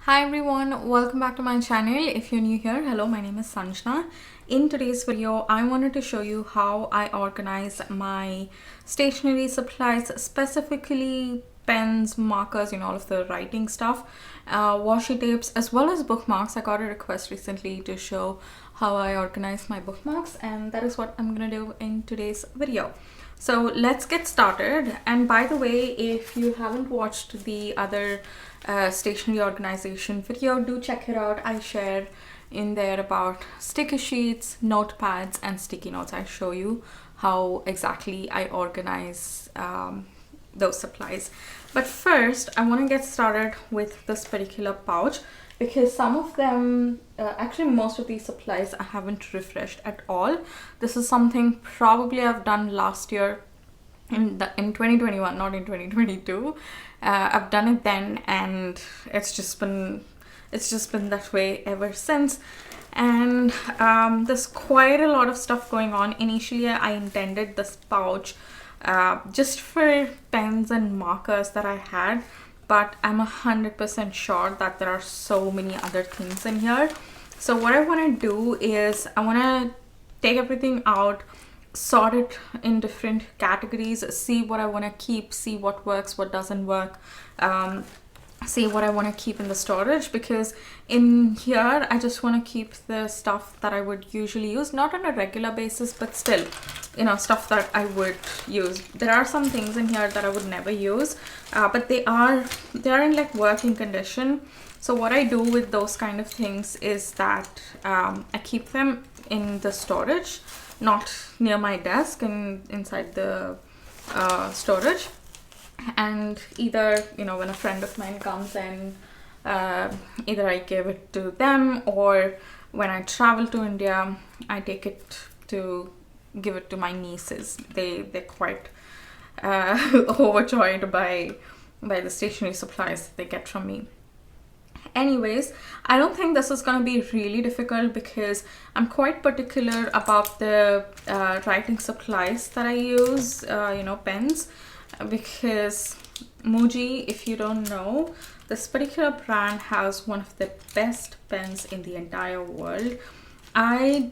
Hi everyone, welcome back to my channel. If you're new here, hello, my name is Sanjana. In today's video, I wanted to show you how I organize my stationery supplies, specifically pens, markers, all of the writing stuff, washi tapes, as well as bookmarks. I got a request recently to show how I organize my bookmarks, and that is what I'm gonna do in today's video. So let's get started. And by the way, if you haven't watched the other stationery organization video, do check it out. I share in there about sticky sheets, notepads, and sticky notes. I show you how exactly I organize those supplies. But first, I want to get started with this particular pouch because some of them, actually most of these supplies I haven't refreshed at all. This is something probably I've done last year in 2021, not in 2022. I've done it then, and it's just been that way ever since. And there's quite a lot of stuff going on. Initially, I intended this pouch just for pens and markers that I had, but I'm 100% sure that there are so many other things in here. So what I want to do is I want to take everything out, sort it in different categories, see what I want to keep, see what works, what doesn't work, see what I want to keep in the storage, because in here I just want to keep the stuff that I would usually use, not on a regular basis, but still, stuff that I would use. There are some things in here that I would never use, but they are in like working condition. So what I do with those kind of things is that I keep them in the storage, not near my desk and inside the storage. And either, when a friend of mine comes in, either I give it to them, or when I travel to India, I take it to give it to my nieces. They're quite overjoyed by the stationery supplies that they get from me. Anyways, I don't think this is going to be really difficult because I'm quite particular about the writing supplies that I use, pens, because Muji, if you don't know, this particular brand has one of the best pens in the entire world. I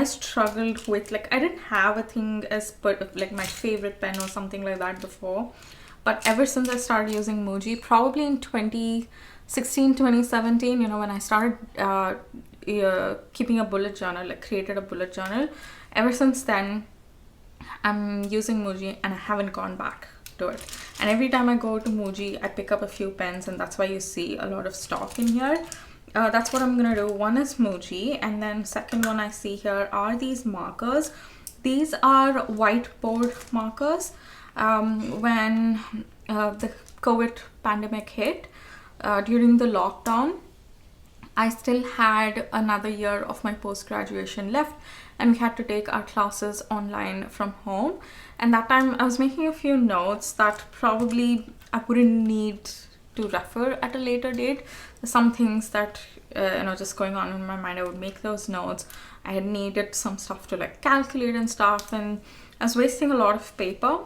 struggled with, I didn't have a thing as like my favorite pen or something like that before, but ever since I started using Muji, probably in 2016, 2017, when I started keeping a bullet journal, created a bullet journal, ever since then I'm using Muji and I haven't gone back to it. And every time I go to Muji, I pick up a few pens, and that's why you see a lot of stock in here. That's what I'm gonna do. One is Muji, and then second one I see here are these markers. These are whiteboard markers. When the COVID pandemic hit, during the lockdown, I still had another year of my post-graduation left, and we had to take our classes online from home. And that time I was making a few notes that probably I wouldn't need to refer at a later date. Some things that just going on in my mind, I would make those notes. I had needed some stuff to calculate and stuff, and I was wasting a lot of paper.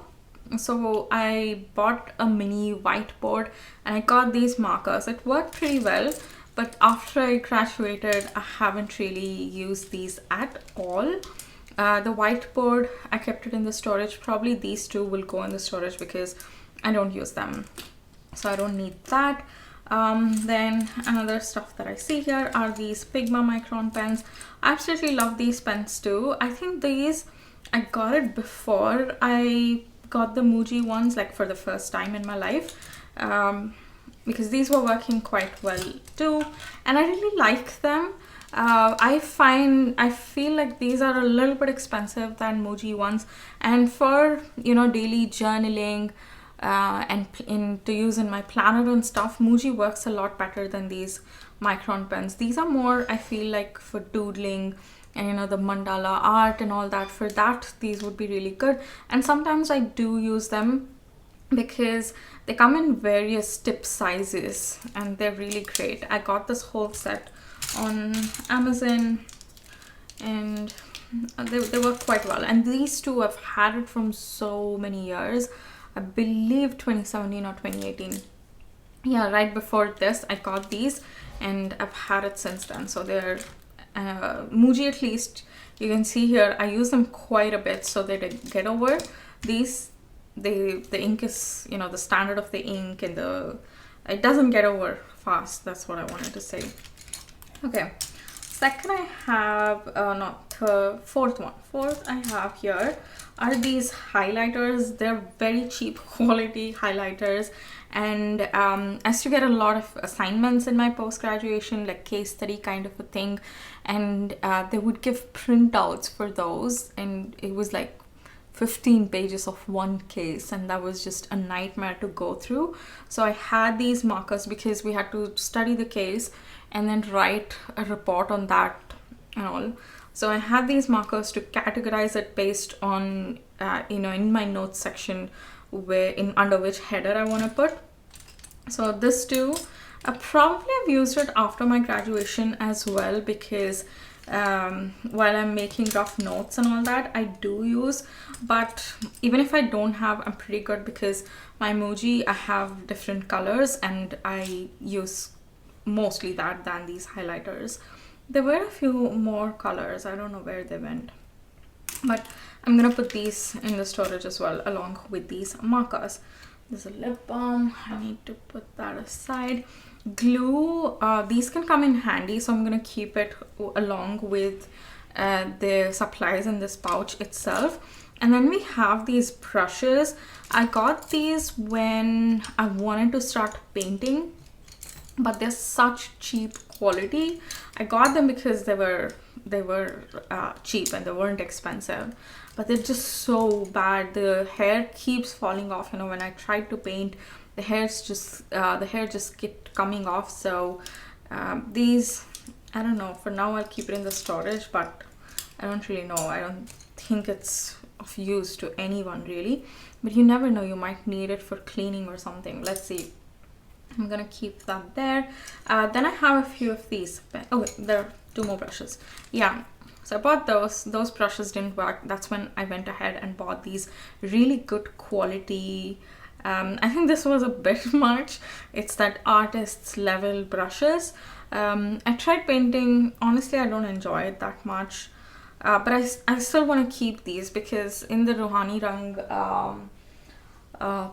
So I bought a mini whiteboard and I got these markers. It worked pretty well, but after I graduated, I haven't really used these at all. The whiteboard, I kept it in the storage. Probably these two will go in the storage because I don't use them, so I don't need that. Then another stuff that I see here are these Pigma Micron pens. I absolutely love these pens too. I think these, I got it before I got the Muji ones, for the first time in my life, because these were working quite well too, and I really like them. I feel like these are a little bit expensive than Muji ones, and for daily journaling and to use in my planner and stuff, Muji works a lot better than these Micron pens. These are more, I feel like, for doodling and the mandala art and all that. For that, these would be really good. And sometimes I do use them because they come in various tip sizes and they're really great. I got this whole set on Amazon and they work quite well. And these two, I've had it from so many years. I believe 2017 or 2018. yeah, right before this I got these, and I've had it since then. So they're Muji, at least you can see here I use them quite a bit, so they get over these. The ink is, you know, the standard of the ink, and it doesn't get over fast. That's what I wanted to say. Okay, second I have not the fourth I have here are these highlighters. They're very cheap quality highlighters, and I used to get a lot of assignments in my post-graduation, like case study kind of a thing, and they would give printouts for those, and it was like 15 pages of one case, and that was just a nightmare to go through. So I had these markers because we had to study the case and then write a report on that and all. So I had these markers to categorize it based on you know, in my notes section where under which header I want to put. So this too, I probably have used it after my graduation as well, because while I'm making rough notes and all that, I do use, but even if I don't have, I'm pretty good because my Muji, I have different colors and I use mostly that than these highlighters. There were a few more colors, I don't know where they went, but I'm gonna put these in the storage as well along with these markers. There's a lip balm, I need to put that aside. Glue, these can come in handy, so I'm gonna keep it along with the supplies in this pouch itself. And then we have these brushes. I got these when I wanted to start painting, but they're such cheap quality. I got them because they were cheap and they weren't expensive, but they're just so bad. The hair keeps falling off, you know, when I tried to paint, the hair just kept coming off. So these, I don't know, for now I'll keep it in the storage, but I don't really know. I don't think it's of use to anyone really, but you never know, you might need it for cleaning or something. Let's see. I'm gonna keep that there. Then I have a few of these. Oh wait, there are two more brushes. Yeah, so I bought those brushes didn't work. That's when I went ahead and bought these really good quality, I think this was a bit much. It's that artist's level brushes. I tried painting, honestly I don't enjoy it that much, but I still want to keep these because in the Rohani Rang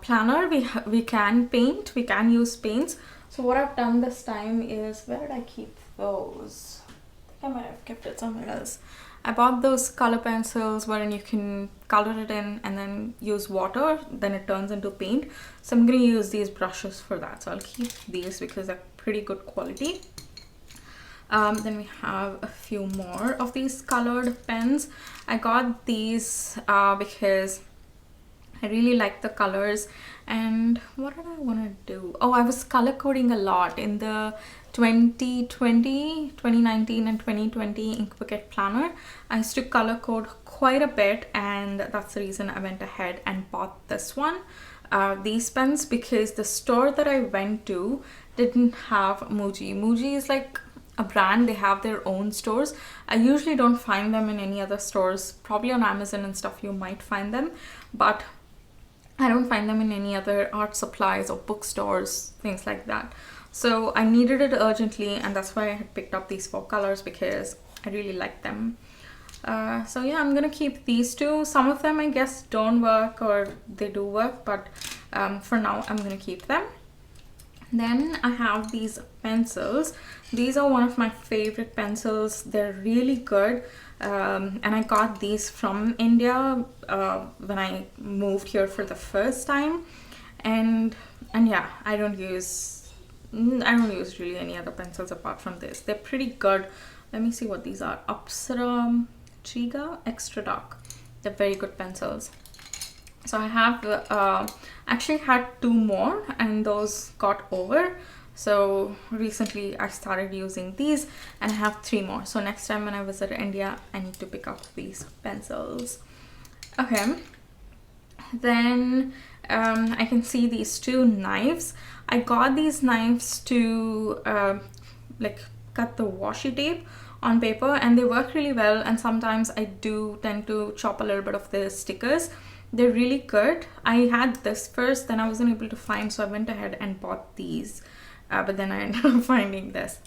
planner we can paint, we can use paints. So what I've done this time is, where did I keep those? I think I might have kept it somewhere else. I bought those color pencils wherein you can color it in and then use water, then it turns into paint. So I'm going to use these brushes for that. So I'll keep these because they're pretty good quality. Then we have a few more of these colored pens. I got these because I really like the colors. And what did I want to do? Oh, I was color coding a lot in the 2020, 2019 and 2020 Ink Bucket planner. I used to color code quite a bit, and that's the reason I went ahead and bought this one, these pens, because the store that I went to didn't have Muji. Muji is like a brand, they have their own stores. I usually don't find them in any other stores. Probably on Amazon and stuff you might find them, but I don't find them in any other art supplies or bookstores, things like that. So I needed it urgently, and that's why I had picked up these 4 colors because I really like them. So yeah, I'm gonna keep these two. Some of them I guess don't work, or they do work, but for now I'm gonna keep them. Then I have these pencils. These are one of my favorite pencils. They're really good. And I got these from India when I moved here for the first time. And yeah, I don't use really any other pencils apart from this. They're pretty good. Let me see what these are. Apsara Triga Extra Dark. They're very good pencils. So I have actually had 2 more and those got over. So recently I started using these and I have 3 more. So next time when I visit India, I need to pick up these pencils. Okay. Then I can see these 2 knives. I got these knives to like cut the washi tape on paper, and they work really well, and sometimes I do tend to chop a little bit of the stickers, They're really good. I had this first, then I wasn't able to find, so I went ahead and bought these, but then I ended up finding this.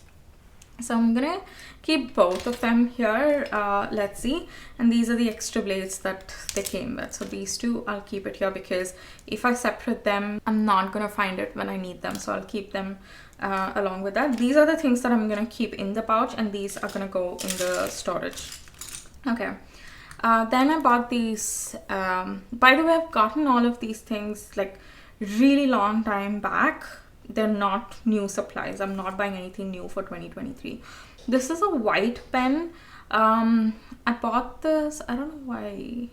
So I'm gonna keep both of them here. Let's see. And these are the extra blades that they came with. So these two, I'll keep it here because if I separate them, I'm not gonna find it when I need them. So I'll keep them along with that. These are the things that I'm gonna keep in the pouch, and these are gonna go in the storage. Okay. Then I bought these. By the way, I've gotten all of these things like really long time back. They're not new supplies. I'm not buying anything new for 2023. This is a white pen. I bought this, I don't know why.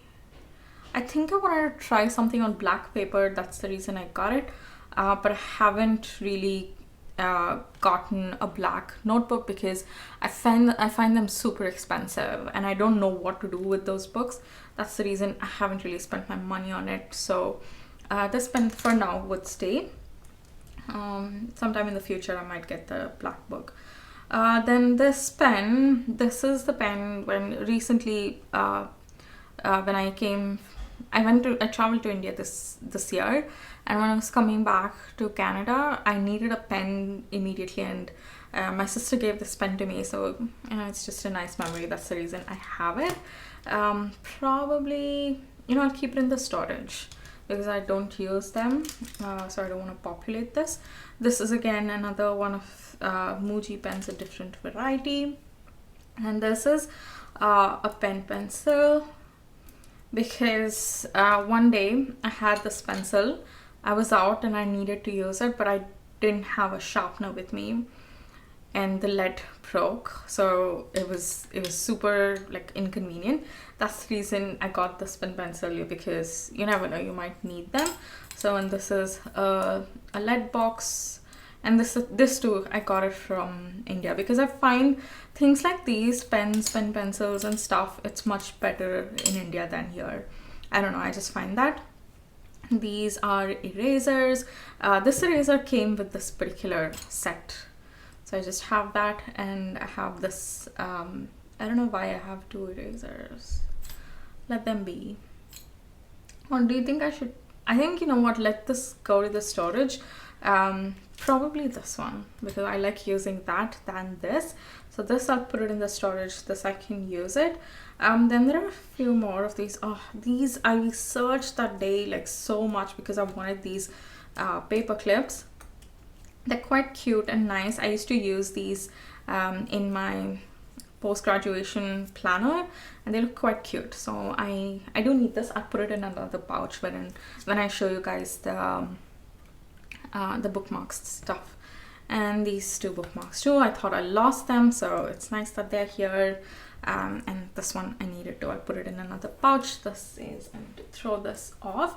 I think I wanted to try something on black paper. That's the reason I got it. But I haven't really gotten a black notebook because I find them super expensive and I don't know what to do with those books. That's the reason I haven't really spent my money on it. So this pen for now would stay. Sometime in the future I might get the black book. Then this pen, this is the pen when recently when I traveled to India this year, and when I was coming back to Canada, I needed a pen immediately, and my sister gave this pen to me, so it's just a nice memory. That's the reason I have it. Probably, I'll keep it in the storage because I don't use them, so I don't want to populate this. This is again another one of Muji pens, a different variety, and this is a pen pencil because one day I had this pencil. I was out and I needed to use it, but I didn't have a sharpener with me, and the lead broke, so it was super like inconvenient. That's the reason I got this pen pencil, because you never know, you might need them. So, and this is a lead box, and this too I got it from India because I find things like these pens, pen pencils and stuff, it's much better in India than here. I don't know, I just find that. These are erasers. This eraser came with this particular set, so I just have that, and I have this I don't know why I have two erasers. Let them be. Or do you think I should? I think, you know what, let this go to the storage. Probably this one, because I like using that than this. So this, I'll put it in the storage. This I can use it. Then there are a few more of these. Oh, these I researched that day like so much because I wanted these paper clips. They're quite cute and nice. I used to use these in my post-graduation planner, and they look quite cute. So I do need this. I'll put it in another pouch when I show you guys the bookmarks stuff. And these two bookmarks too, I thought I lost them, so it's nice that they're here. And this one I needed to. I'll put it in another pouch. This is, I'm going to throw this off.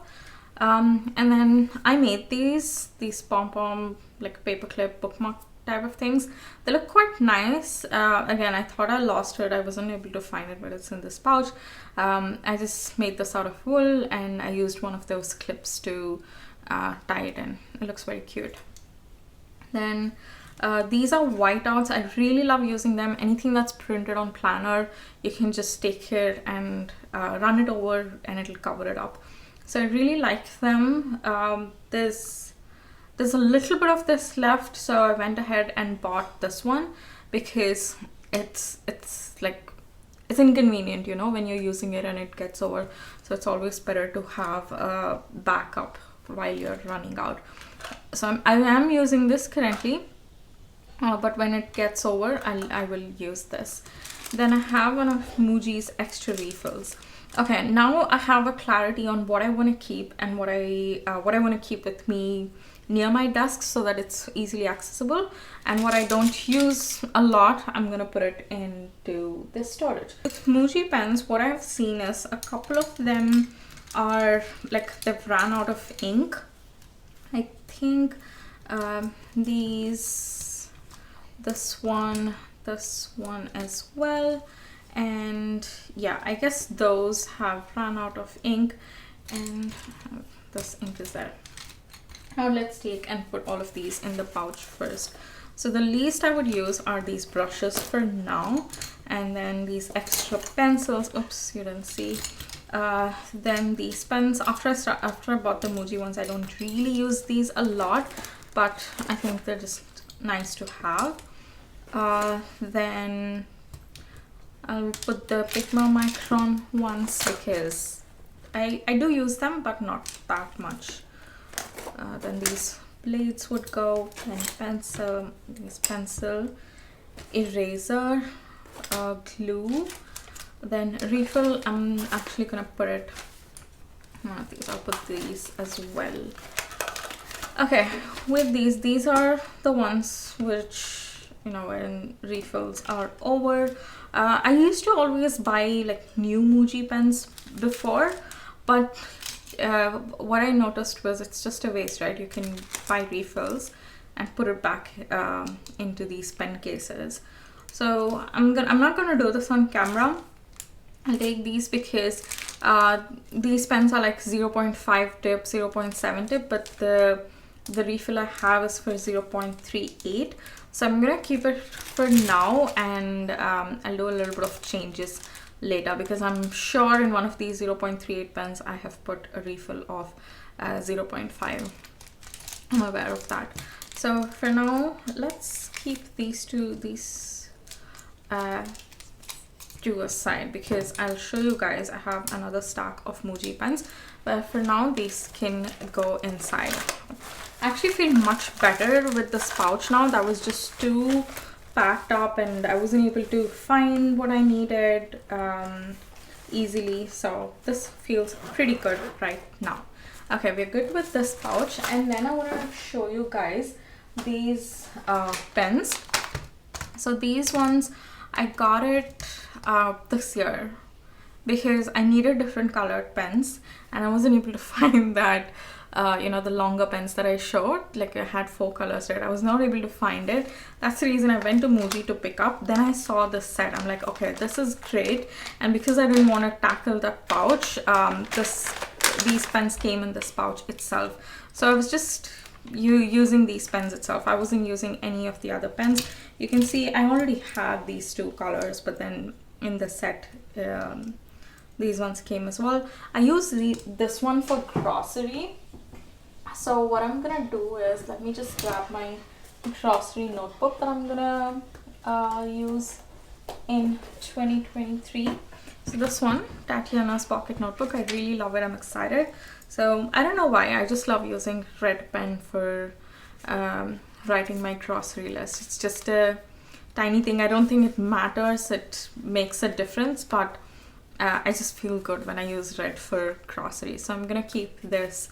And then I made these pom-pom like paperclip bookmark type of things. They look quite nice. Again, I thought I lost it. I wasn't able to find it, but it's in this pouch. I just made this out of wool, and I used one of those clips to tie it in. It looks very cute. Then these are whiteouts. I really love using them. Anything that's printed on planner, you can just take it and run it over and it'll cover it up. So I really like them. There's a little bit of this left, so I went ahead and bought this one because it's like, it's inconvenient, you know, when you're using it and it gets over. So it's always better to have a backup while you're running out. So I am using this currently, but when it gets over, I will use this. Then I have one of Muji's extra refills. Okay, now I have a clarity on what I want to keep and what I want to keep with me near my desk so that it's easily accessible, and what I don't use a lot, I'm gonna put it into this storage. With Muji pens, what I've seen is a couple of them are like they've ran out of ink. I think this one as well, and yeah, I guess those have run out of ink, and this ink is there. Now let's take and put all of these in the pouch first. So the least I would use are these brushes for now, and then these extra pencils. Oops, you didn't see. Then these pens, after I bought the Muji ones, I don't really use these a lot, but I think they're just nice to have. Then I'll put the Pigma Micron ones because I do use them, but not that much. Then these blades would go, then pencil, eraser, glue, then refill. I'm actually gonna put it one of these. I'll put these as well. Okay, with these are the ones which, you know, when refills are over. I used to always buy like new Muji pens before, but what I noticed was it's just a waste, right? You can buy refills and put it back into these pen cases. So I'm not gonna do this on camera. I'll take these because these pens are like 0.5 tip, 0.7 tip, but the refill I have is for 0.38. So I'm gonna keep it for now, and I'll do a little bit of changes later because I'm sure in one of these 0.38 pens I have put a refill of 0.5. I'm aware of that. So for now, let's keep these two aside because I'll show you guys. I have another stack of Muji pens, but for now these can go inside. I actually feel much better with this pouch now. That was just too packed up and I wasn't able to find what I needed easily, so this feels pretty good right now. Okay, we're good with this pouch, and then I want to show you guys these pens. So these ones I got it this year because I needed different colored pens and I wasn't able to find that you know, the longer pens that I showed, like I had 4 colors, right? I was not able to find it. That's the reason I went to Muji to pick up. Then I saw this set. I'm like, okay, this is great. And because I didn't want to tackle that pouch, these pens came in this pouch itself. So I was just using these pens itself. I wasn't using any of the other pens. You can see I already had these 2 colors, but then in the set, these ones came as well. I use this one for grocery. So what I'm gonna do is, let me just grab my grocery notebook that I'm gonna use in 2023. So this one, Tatiana's pocket notebook, I really love it. I'm excited. So I don't know why, I just love using red pen for writing my grocery list. It's just a tiny thing. I don't think it matters, it makes a difference, but I just feel good when I use red for grocery. So I'm gonna keep this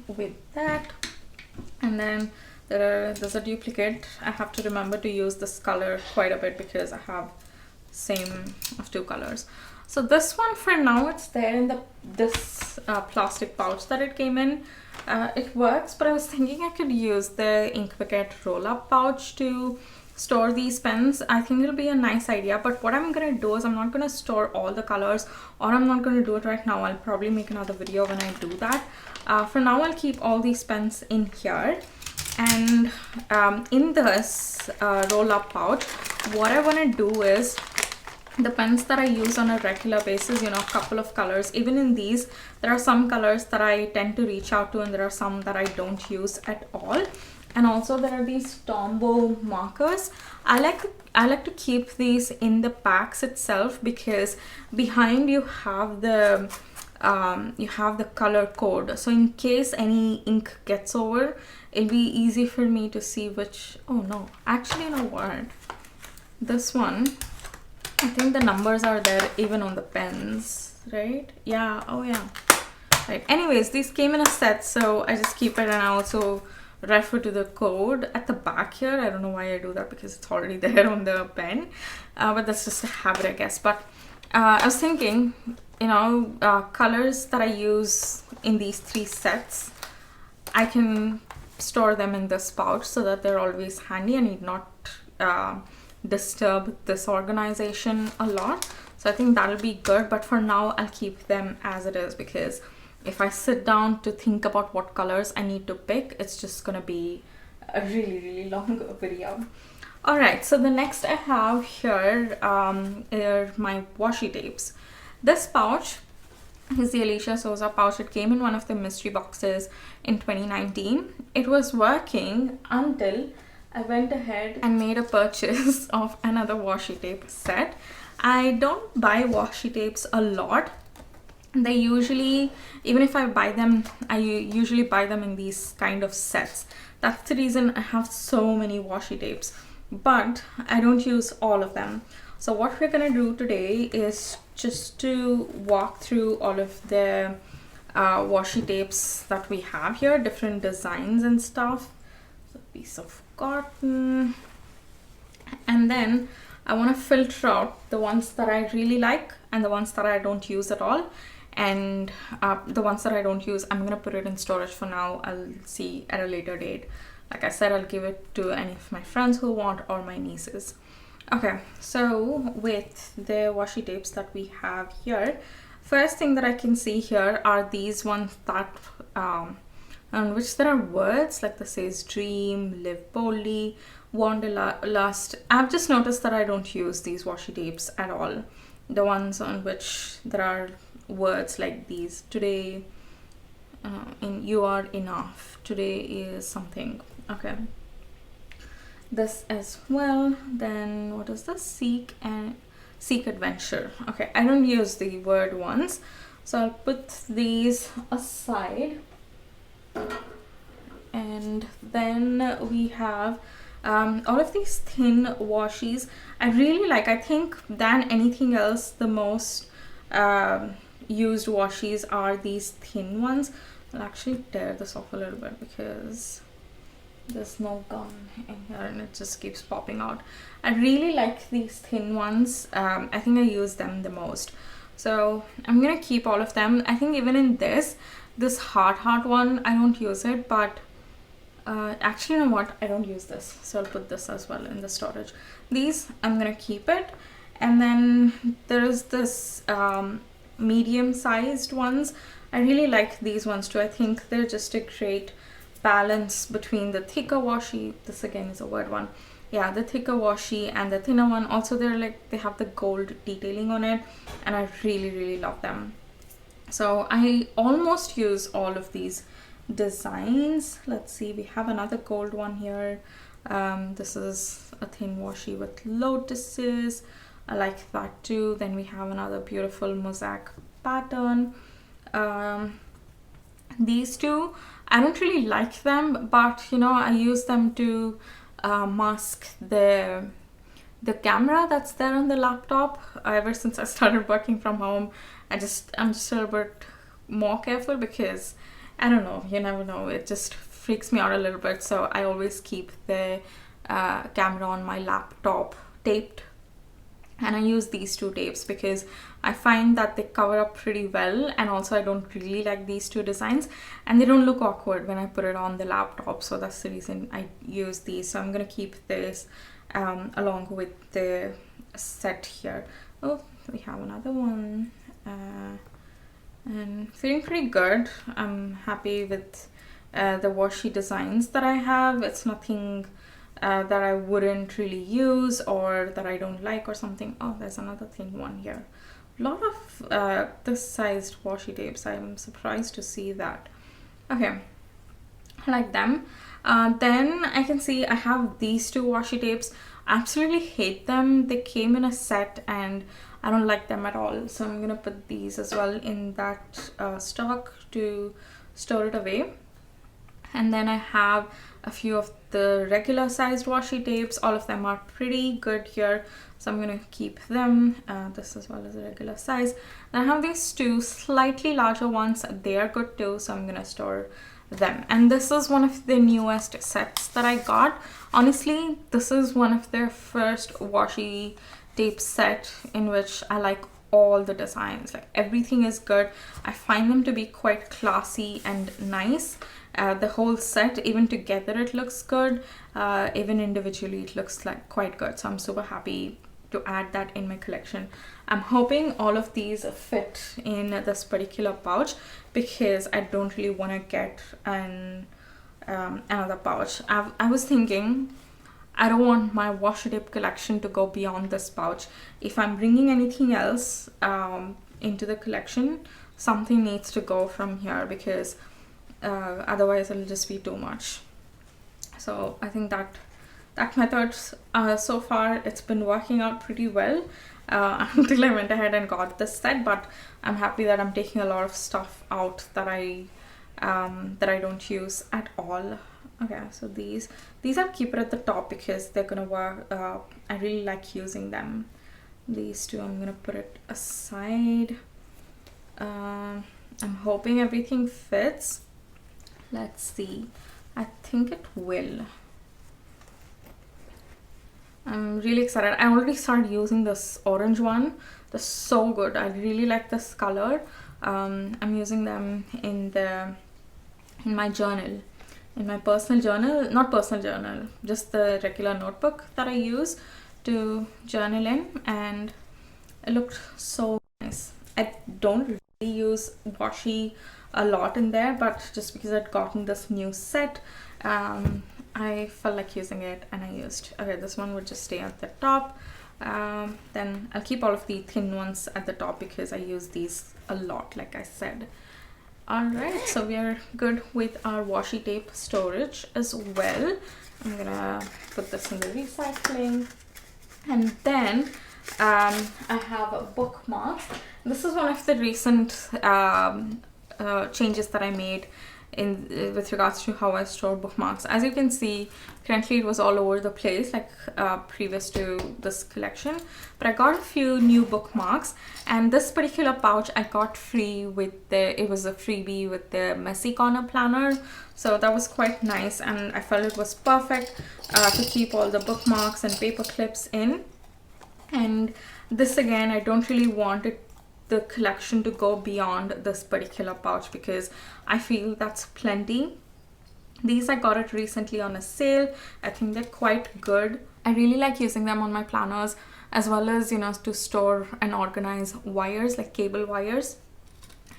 with that. And then there's a duplicate. I have to remember to use this color quite a bit because I have same of 2 colors. So this one for now, it's there in this plastic pouch that it came in. It works, but I was thinking I could use the Ink Bucket roll-up pouch to store these pens. I think it'll be a nice idea, but what I'm gonna do is I'm not gonna store all the colors, or I'm not gonna do it right now. I'll probably make another video when I do that. For now, I'll keep all these pens in here, and in this roll-up pouch, what I want to do is the pens that I use on a regular basis, you know, a couple of colors. Even in these, there are some colors that I tend to reach out to, and there are some that I don't use at all. And also there are these Tombow markers. I like to keep these in the packs itself because behind you have the color code. So in case any ink gets over, it'll be easy for me to see which. Oh no, actually, you know what? This one, I think the numbers are there even on the pens, right? Yeah, oh yeah. Right, anyways, these came in a set, so I just keep it, and I also refer to the code at the back here. I don't know why I do that because it's already there on the pen, but that's just a habit, I guess. But I was thinking, you know, colors that I use in these 3 sets, I can store them in this pouch so that they're always handy. I need not disturb this organization a lot. So I think that'll be good, but for now I'll keep them as it is because if I sit down to think about what colors I need to pick, it's just gonna be a really long video. Alright, so the next I have here are my washi tapes. This pouch is the Alicia Souza pouch. It came in one of the mystery boxes in 2019. It was working until I went ahead and made a purchase of another washi tape set. I don't buy washi tapes a lot. They usually, even if I buy them, I usually buy them in these kind of sets. That's the reason I have so many washi tapes, but I don't use all of them. So what we're gonna do today is just to walk through all of the washi tapes that we have here, different designs and stuff. So piece of cotton, and then I want to filter out the ones that I really like and the ones that I don't use at all. And the ones that I don't use, I'm gonna put it in storage for now. I'll see at a later date. Like I said, I'll give it to any of my friends who want, or my nieces. Okay, so with the washi tapes that we have here, first thing that I can see here are these ones that on which there are words, like this says dream, live boldly, wanderlust. I've just noticed that I don't use these washi tapes at all. The ones on which there are words like these: today, you are enough, today is something. Okay, this as well. Then what is this? Seek adventure. Okay, I don't use the word ones, so I'll put these aside. And then we have all of these thin washies. I really like, I think than anything else, the most used washies are these thin ones. I'll actually tear this off a little bit because there's no gum in here and it just keeps popping out. I really like these thin ones. I think I use them the most, so I'm gonna keep all of them. I think even in this heart one, I don't use it, but actually, you know what, I don't use this, so I'll put this as well in the storage. These, I'm gonna keep it. And then there is this medium sized ones. I really like these ones too. I think they're just a great balance between the thicker washi, this again is a word one, yeah, the thicker washi, and the thinner one. Also, they're like, they have the gold detailing on it, and I really love them. So I almost use all of these designs. Let's see, we have another gold one here. This is a thin washi with lotuses. I like that too. Then we have another beautiful mosaic pattern. These two, I don't really like them, but you know, I use them to mask the camera that's there on the laptop. Ever since I started working from home, I'm just a little bit more careful, because I don't know, you never know, it just freaks me out a little bit. So I always keep the camera on my laptop taped, and I use these two tapes because I find that they cover up pretty well, and also I don't really like these two designs, and they don't look awkward when I put it on the laptop. So that's the reason I use these. So I'm gonna keep this along with the set here. Oh, we have another one. And feeling pretty good. I'm happy with the washi designs that I have. It's nothing that I wouldn't really use or that I don't like or something. Oh, there's another thin one here. A lot of this sized washi tapes. I'm surprised to see that. Okay, I like them. Then I can see I have these two washi tapes. I absolutely hate them. They came in a set and I don't like them at all. So I'm gonna put these as well in that stock to store it away. And then I have a few of the regular sized washi tapes. All of them are pretty good here, so I'm gonna keep them. This as well as a regular size. And I have these two slightly larger ones. They are good too, so I'm gonna store them. And this is one of the newest sets that I got. Honestly, this is one of their first washi tape set in which I like all the designs. Like, everything is good. I find them to be quite classy and nice. The whole set, even together, it looks good. Even individually, it looks like quite good. So I'm super happy to add that in my collection. I'm hoping all of these fit in this particular pouch, because I don't really want to get another pouch. I was thinking, I don't want my washi tape collection to go beyond this pouch. If I'm bringing anything else into the collection, something needs to go from here, because otherwise it'll just be too much. So I think that method, so far it's been working out pretty well, until I went ahead and got this set. But I'm happy that I'm taking a lot of stuff out that I don't use at all. Okay, so these I'll keep it at the top because they're gonna work. I really like using them. These two I'm gonna put it aside. I'm hoping everything fits. Let's see. I think it will. I'm really excited. I already started using this orange one. They're so good. I really like this color. I'm using them in my journal, in my personal journal, not personal journal, just the regular notebook that I use to journal in, and it looked so nice. I don't really use washi a lot in there, but just because I'd gotten this new set, I felt like using it and I used. Okay, this one would just stay at the top. Then I'll keep all of the thin ones at the top because I use these a lot, like I said. Alright, so we are good with our washi tape storage as well. I'm gonna put this in the recycling. And then I have bookmarks. This is one of the recent changes that I made with regards to how I store bookmarks. As you can see, currently it was all over the place, like previous to this collection, but I got a few new bookmarks, and this particular pouch I got free with it was a freebie with the Messy Corner planner, so that was quite nice, and I felt it was perfect to keep all the bookmarks and paper clips in. And this, again, I don't really want the collection to go beyond this particular pouch because I feel that's plenty. These I got it recently on a sale. I think they're quite good. I really like using them on my planners, as well as, you know, to store and organize wires, like cable wires,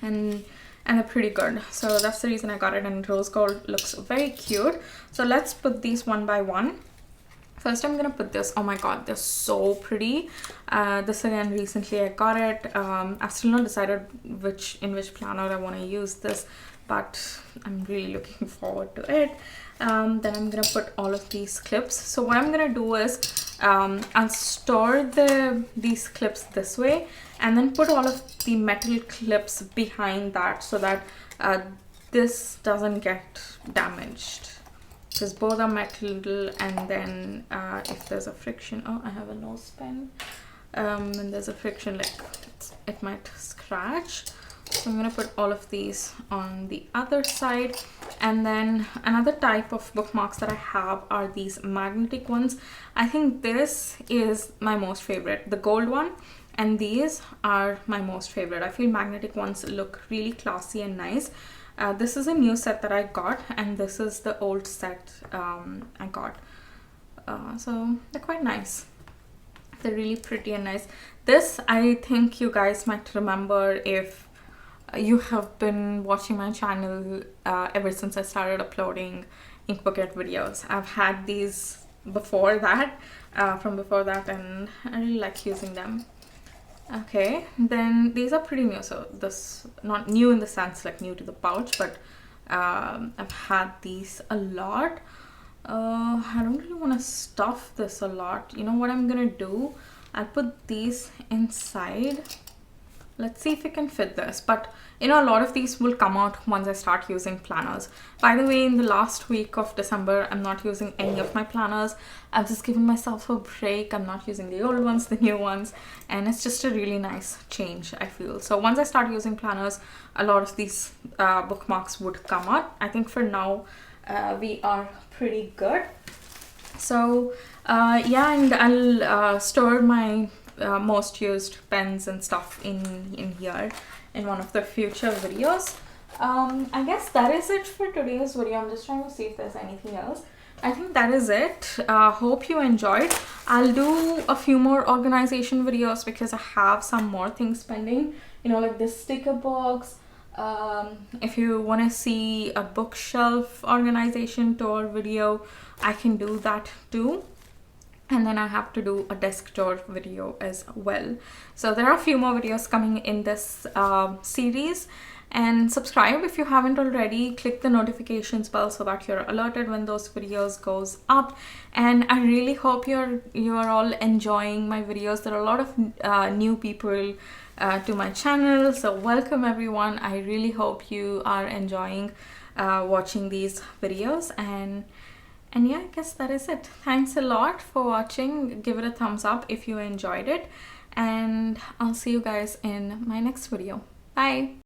and they're pretty good. So that's the reason I got it, and rose gold looks very cute. So let's put these one by one. First, I'm gonna put this. Oh my god, they're so pretty. This, again, recently I got it. I've still not decided in which planner I want to use this, but I'm really looking forward to it. Then I'm gonna put all of these clips. So what I'm gonna do is I'll store these clips this way, and then put all of the metal clips behind that, so that this doesn't get damaged, because both are metal. And then if there's a friction, oh, I have a nose pen, and there's a friction, like it might scratch. So I'm gonna put all of these on the other side. And then another type of bookmarks that I have are these magnetic ones. I think this is my most favorite, the gold one, and these are my most favorite. I feel magnetic ones look really classy and nice. This is a new set that I got, and this is the old set I got. So they're quite nice. They're really pretty and nice. This, I think you guys might remember if you have been watching my channel ever since I started uploading ink bucket videos. I've had these before that, from before that, and I really like using them. Okay, then these are pretty new. So this, not new in the sense like new to the pouch, but I've had these a lot. I don't really want to stuff this a lot. You know what I'm gonna do? I'll put these inside. Let's see if we can fit this. But you know, a lot of these will come out once I start using planners. By the way, in the last week of December, I'm not using any of my planners. I've just given myself a break. I'm not using the old ones, the new ones, and it's just a really nice change, I feel. So once I start using planners, a lot of these bookmarks would come out. I think for now, we are pretty good. So yeah, and I'll store my most used pens and stuff in here in one of the future videos. I guess that is it for today's video. I'm just trying to see if there's anything else. I think that is it. Hope you enjoyed. I'll do a few more organization videos because I have some more things pending, you know, like this sticker box. If you want to see a bookshelf organization tour video, I can do that too. and then I have to do a desk tour video as well. So there are a few more videos coming in this series. And subscribe if you haven't already. Click the notifications bell so that you're alerted when those videos goes up. And I really hope you're all enjoying my videos. There are a lot of new people to my channel, so welcome everyone. I really hope you are enjoying watching these videos. And yeah, I guess that is it. Thanks a lot for watching. Give it a thumbs up if you enjoyed it, and I'll see you guys in my next video. Bye.